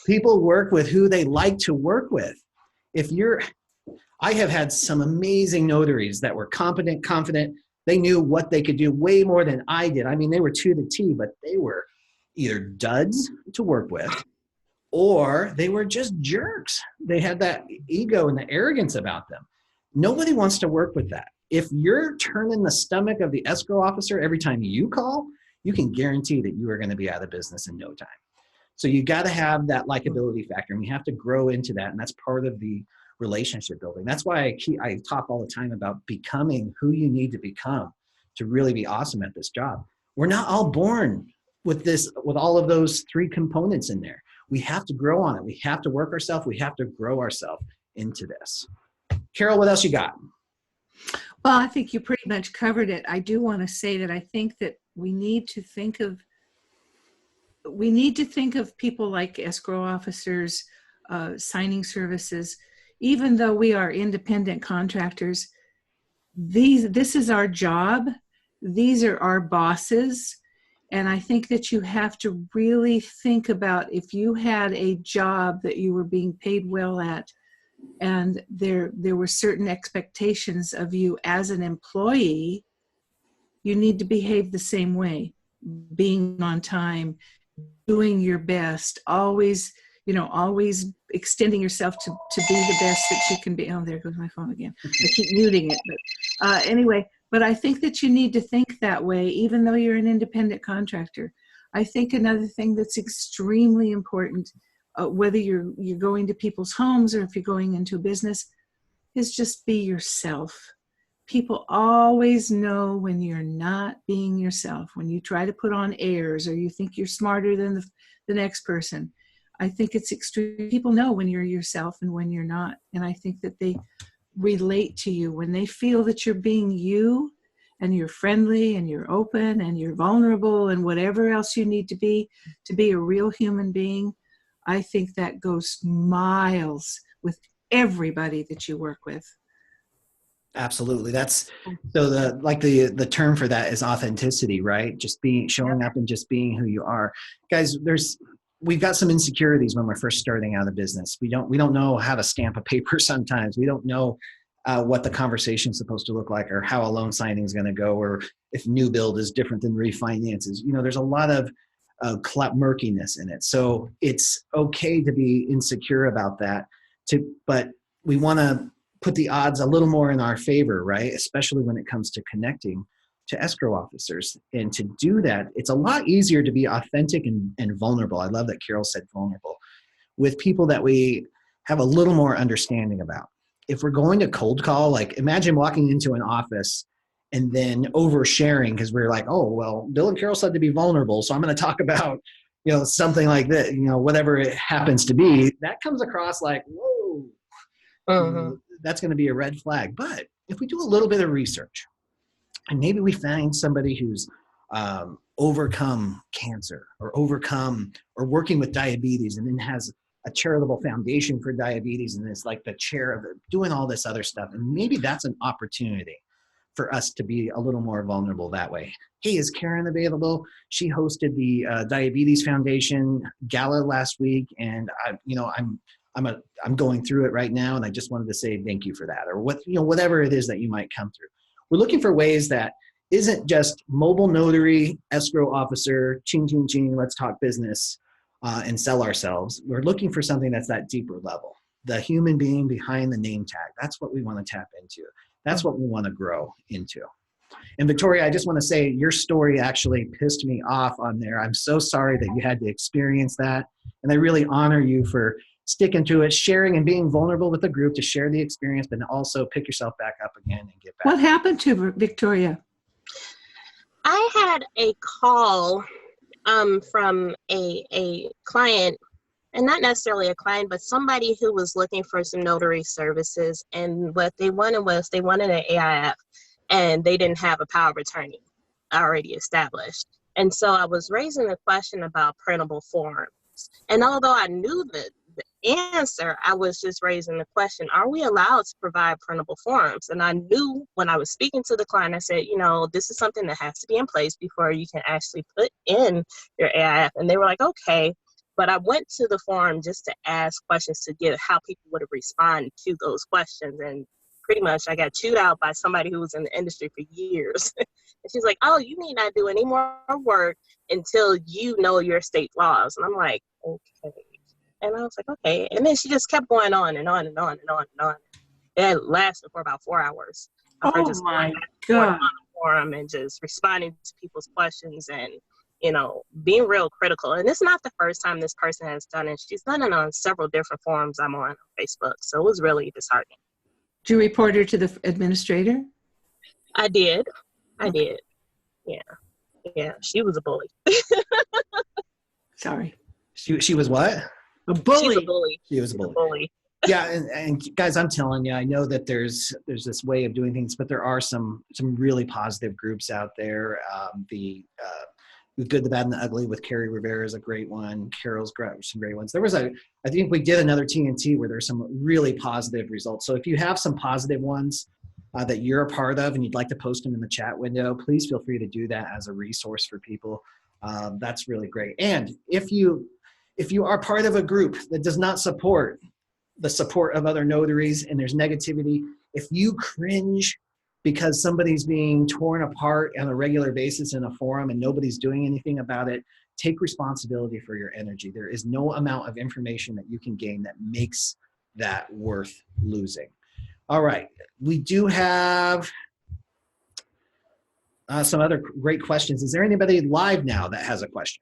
Speaker 2: People work with who they like to work with. I have had some amazing notaries that were competent, confident. They knew what they could do way more than I did. I mean, they were to the T, but they were either duds to work with, or they were just jerks. They had that ego and the arrogance about them. Nobody wants to work with that. If you're turning the stomach of the escrow officer every time you call, you can guarantee that you are going to be out of business in no time. So you got to have that likability factor, and you have to grow into that, and that's part of the relationship building. That's why I talk all the time about becoming who you need to become to really be awesome at this job. We're not all born with all of those 3 components in there. We have to grow on it. We have to work ourselves. We have to grow ourselves into this. Carol, what else you got?
Speaker 1: Well, I think you pretty much covered it. I do want to say that I think that we need to think of people like escrow officers, signing services. Even though we are independent contractors, this is our job. These are our bosses. And I think that you have to really think about, if you had a job that you were being paid well at, and there were certain expectations of you as an employee, you need to behave the same way. Being on time, doing your best, always extending yourself to be the best that you can be. Oh, there goes my phone again. I keep muting it. But anyway, but I think that you need to think that way, even though you're an independent contractor. I think another thing that's extremely important, whether you're going to people's homes or if you're going into a business, is just be yourself. People always know when you're not being yourself, when you try to put on airs or you think you're smarter than the next person. I think it's extreme. People know when you're yourself and when you're not. And I think that they relate to you when they feel that you're being you and you're friendly and you're open and you're vulnerable and whatever else you need to be a real human being. I think that goes miles with everybody that you work with.
Speaker 2: Absolutely. That's so the term for that is authenticity, right? Just showing up and just being who you are. Guys, we've got some insecurities when we're first starting out of business. We don't know how to stamp a paper sometimes. We don't know what the conversation is supposed to look like, or how a loan signing is going to go, or if new build is different than refinances. There's a lot of murkiness in it. So it's okay to be insecure about that, but we want to put the odds a little more in our favor, right? Especially when it comes to connecting to escrow officers. And to do that, it's a lot easier to be authentic and vulnerable. I love that Carol said vulnerable, with people that we have a little more understanding about. If we're going to cold call, like imagine walking into an office and then oversharing because we're like, oh, well, Bill and Carol said to be vulnerable, so I'm going to talk about, something like that, whatever it happens to be. That comes across like, whoa, that's going to be a red flag. But if we do a little bit of research, and maybe we find somebody who's overcome cancer or working with diabetes, and then has a charitable foundation for diabetes, and is like the chair of it, doing all this other stuff. And maybe that's an opportunity for us to be a little more vulnerable that way. Hey, is Karen available? She hosted the Diabetes Foundation Gala last week, and I'm going through it right now, and I just wanted to say thank you for that, or whatever it is that you might come through. We're looking for ways that isn't just mobile notary, escrow officer, ching, ching, ching, let's talk business and sell ourselves. We're looking for something that's that deeper level, the human being behind the name tag. That's what we want to tap into. That's what we want to grow into. And Victoria, I just want to say your story actually pissed me off on there. I'm so sorry that you had to experience that. And I really honor you for sticking to it, sharing and being vulnerable with the group to share the experience, but also pick yourself back up again and get back.
Speaker 1: What happened to Victoria?
Speaker 5: I had a call from a client, and not necessarily a client, but somebody who was looking for some notary services. And what they wanted an AIF, and they didn't have a power of attorney already established. And so I was raising a question about printable forms. And although I knew the answer, I was just raising the question, are we allowed to provide printable forms? And I knew when I was speaking to the client, I said, this is something that has to be in place before you can actually put in your AIF. And they were like, okay. But I went to the forum just to ask questions to get how people would have responded to those questions. And pretty much I got chewed out by somebody who was in the industry for years. And she's like, oh, you need not do any more work until you know your state laws. And I'm like, okay. And I was like, okay. And then she just kept going on and on and on and on and on. It lasted for about 4 hours.
Speaker 1: Oh
Speaker 5: just
Speaker 1: my God.
Speaker 5: on the forum and just responding to people's questions and, being real critical. And it's not the first time this person has done it. She's done it on several different forums I'm on Facebook. So it was really disheartening.
Speaker 1: Did you report her to the administrator?
Speaker 5: I did. Yeah. She was a bully.
Speaker 1: Sorry.
Speaker 2: She was what?
Speaker 1: A bully.
Speaker 5: She's a bully.
Speaker 2: She was a bully. Yeah, and guys, I'm telling you, I know that there's this way of doing things, but there are some really positive groups out there. The Good, the Bad, and the Ugly with Carrie Rivera is a great one. Carol's got some great ones. I think we did another TNT where there's some really positive results. So if you have some positive ones that you're a part of and you'd like to post them in the chat window, please feel free to do that as a resource for people. That's really great. And if you are part of a group that does not support the support of other notaries and there's negativity, if you cringe because somebody's being torn apart on a regular basis in a forum and nobody's doing anything about it, take responsibility for your energy. There is no amount of information that you can gain that makes that worth losing. All right, we do have some other great questions. Is there anybody live now that has a question?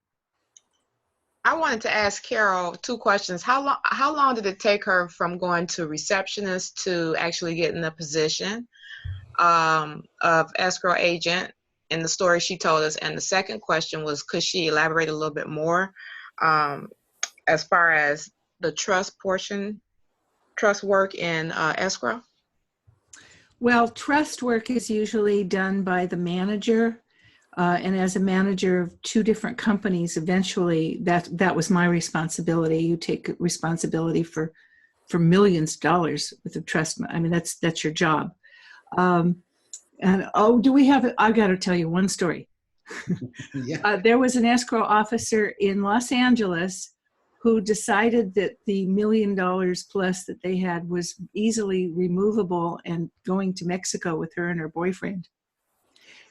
Speaker 6: I wanted to ask Carol 2 questions. How long did it take her from going to receptionist to actually getting the position of escrow agent in the story she told us? And the second question was, could she elaborate a little bit more as far as the trust work in escrow?
Speaker 1: Well, trust work is usually done by the manager. And as a manager of 2 different companies, eventually that was my responsibility. You take responsibility for millions of dollars with a trust. I mean, that's your job. And oh, do we have? I got to tell you one story.
Speaker 2: Yeah.
Speaker 1: There was an escrow officer in Los Angeles who decided that the $1 million plus that they had was easily removable and going to Mexico with her and her boyfriend.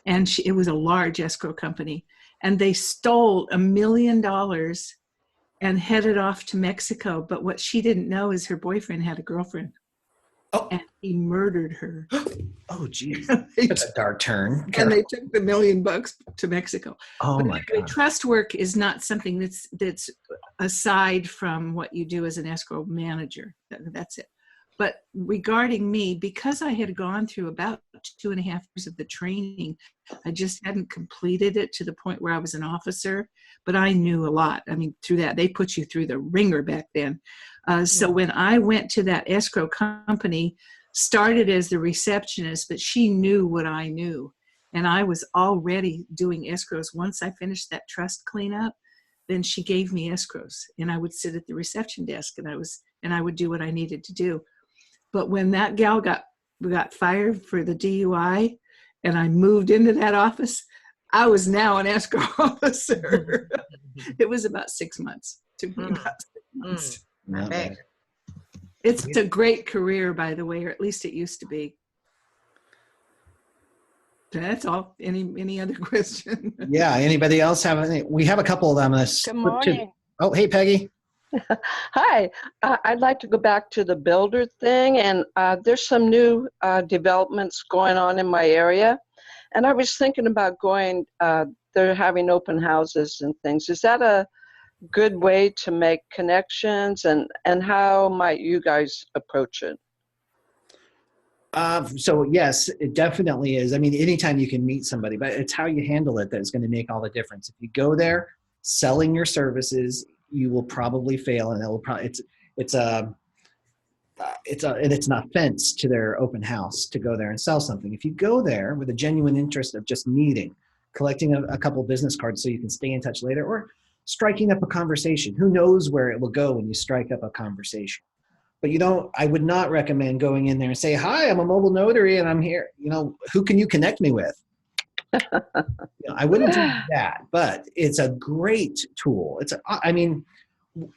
Speaker 1: And it was a large escrow company. And they stole $1 million and headed off to Mexico. But what she didn't know is her boyfriend had a girlfriend.
Speaker 2: Oh.
Speaker 1: And he murdered her.
Speaker 2: Oh, geez. That's a dark turn.
Speaker 1: And they took the $1 million to Mexico.
Speaker 2: Oh,
Speaker 1: but
Speaker 2: my
Speaker 1: anyway,
Speaker 2: God.
Speaker 1: trust work is not something that's aside from what you do as an escrow manager. That's it. But regarding me, because I had gone through about 2.5 years of the training, I just hadn't completed it to the point where I was an officer, but I knew a lot. I mean, through that, they put you through the ringer back then. So when I went to that escrow company, started as the receptionist, but she knew what I knew. And I was already doing escrows. Once I finished that trust cleanup, then she gave me escrows, and I would sit at the reception desk, and I would do what I needed to do. But when that gal got fired for the DUI, and I moved into that office, I was now an escrow officer. It was about 6 months. It took me about 6 months.
Speaker 2: Not bad.
Speaker 1: It's a great career, by the way, or at least it used to be. That's all. Any other question?
Speaker 2: Yeah. Anybody else have any? We have a couple of them.
Speaker 7: Good morning.
Speaker 2: Oh, hey, Peggy.
Speaker 7: Hi. I'd like to go back to the builder thing, and there's some new developments going on in my area, and I was thinking about going. They're having open houses and things. Is that a good way to make connections, and how might you guys approach it?
Speaker 2: So yes, it definitely is. I mean, anytime you can meet somebody, but it's how you handle it that's going to make all the difference. If you go there selling your services, you will probably fail, and it will probably it's an offense to their open house to go there and sell something. If you go there with a genuine interest of just meeting, collecting a couple business cards so you can stay in touch later, or striking up a conversation. Who knows where it will go when you strike up a conversation? But I would not recommend going in there and say, hi, I'm a mobile notary and I'm here. Who can you connect me with? I wouldn't do that, but it's a great tool.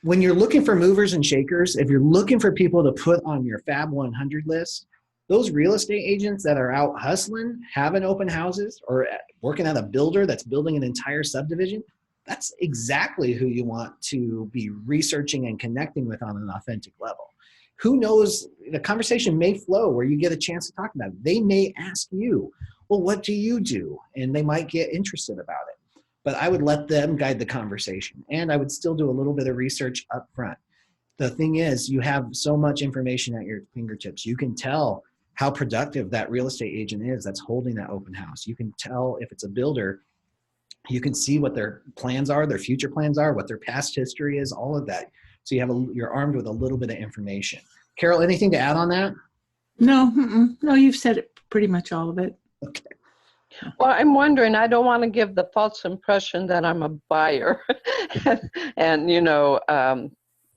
Speaker 2: When you're looking for movers and shakers, if you're looking for people to put on your Fab 100 list, those real estate agents that are out hustling, having open houses, or working at a builder that's building an entire subdivision, that's exactly who you want to be researching and connecting with on an authentic level. Who knows, the conversation may flow where you get a chance to talk about it. They may ask you, well, what do you do? And they might get interested about it. But I would let them guide the conversation. And I would still do a little bit of research up front. The thing is, you have so much information at your fingertips. You can tell how productive that real estate agent is that's holding that open house. You can tell if it's a builder. You can see what their plans are, their future plans are, what their past history is, all of that. So you're armed with a little bit of information. Carol, anything to add on that?
Speaker 1: No, no, you've said it, pretty much all of it.
Speaker 2: Okay.
Speaker 7: Well, I'm wondering, I don't want to give the false impression that I'm a buyer. and,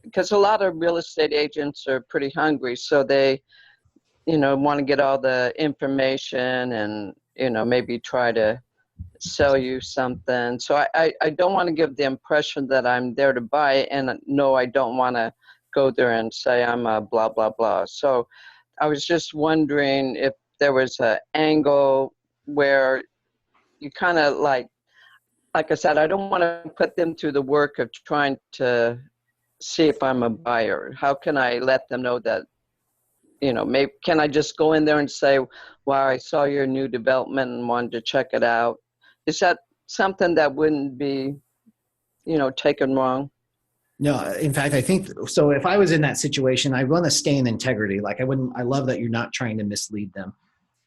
Speaker 7: because a lot of real estate agents are pretty hungry, so they, want to get all the information and, maybe try to sell you something. So I don't want to give the impression that I'm there to buy, and no, I don't want to go there and say I'm a blah, blah, blah. So I was just wondering if there was an angle where you kind of like I said, I don't want to put them through the work of trying to see if I'm a buyer. How can I let them know that, maybe can I just go in there and say, wow, I saw your new development and wanted to check it out? Is that something that wouldn't be, taken wrong?
Speaker 2: No, in fact, I think so. If I was in that situation, I want to stay in integrity. I love that you're not trying to mislead them.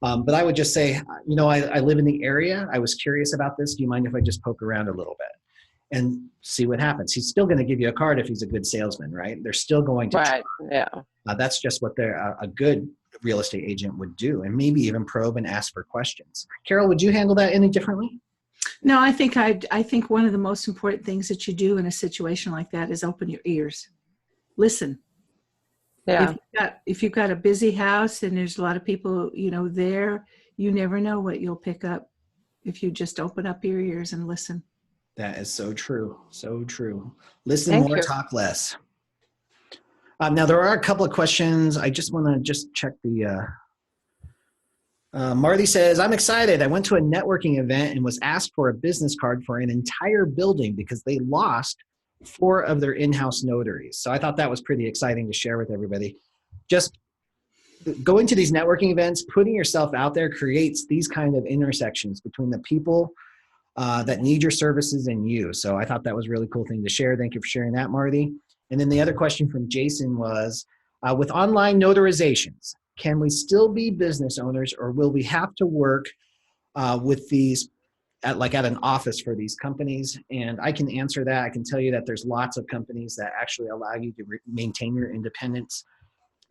Speaker 2: But I would just say, I live in the area. I was curious about this. Do you mind if I just poke around a little bit and see what happens? He's still going to give you a card if he's a good salesman, right? They're still going to
Speaker 7: right.
Speaker 2: try.
Speaker 7: Yeah.
Speaker 2: That's just what a good real estate agent would do, and maybe even probe and ask for questions. Carol, would you handle that any differently?
Speaker 1: No, I think one of the most important things that you do in a situation like that is open your ears. Listen.
Speaker 7: Yeah.
Speaker 1: If you've got a busy house and there's a lot of people, there, you never know what you'll pick up if you just open up your ears and listen.
Speaker 2: That is so true. So true. Listen
Speaker 7: Thank
Speaker 2: more,
Speaker 7: you.
Speaker 2: talk less. Now, there are a couple of questions. I just want to check the Marty says, I'm excited. I went to a networking event and was asked for a business card for an entire building because they lost 4 of their in-house notaries. So I thought that was pretty exciting to share with everybody. Just going to these networking events, putting yourself out there creates these kind of intersections between the people that need your services and you. So I thought that was a really cool thing to share. Thank you for sharing that, Marty. And then the other question from Jason was, with online notarizations, can we still be business owners, or will we have to work with these at an office for these companies? And I can answer that. I can tell you that there's lots of companies that actually allow you to maintain your independence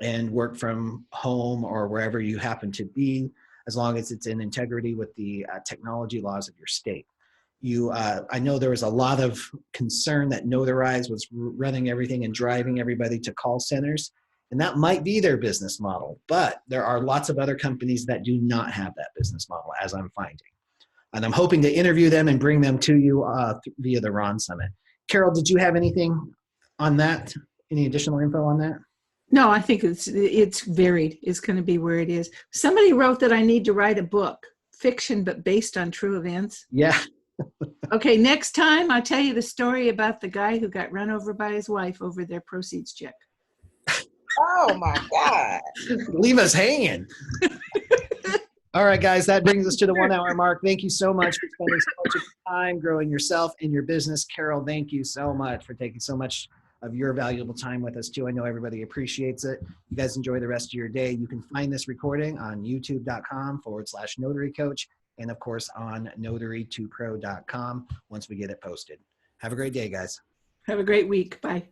Speaker 2: and work from home or wherever you happen to be, as long as it's in integrity with the technology laws of your state. I know there was a lot of concern that Notarize was running everything and driving everybody to call centers, and that might be their business model, but there are lots of other companies that do not have that business model, as I'm finding. And I'm hoping to interview them and bring them to you via the Ron Summit. Carol, did you have anything on that? Any additional info on that?
Speaker 1: No, I think it's varied. It's going to be where it is. Somebody wrote that I need to write a book, fiction, but based on true events.
Speaker 2: Yeah.
Speaker 1: Okay, next time I'll tell you the story about the guy who got run over by his wife over their proceeds check.
Speaker 6: Oh my God.
Speaker 2: Leave us hanging. All right, guys, that brings us to the 1 hour mark. Thank you so much for spending so much of your time growing yourself and your business. Carol, thank you so much for taking so much of your valuable time with us too. I know everybody appreciates it. You guys enjoy the rest of your day. You can find this recording on youtube.com/notary coach. And of course on notary2pro.com once we get it posted. Have a great day, guys.
Speaker 1: Have a great week. Bye.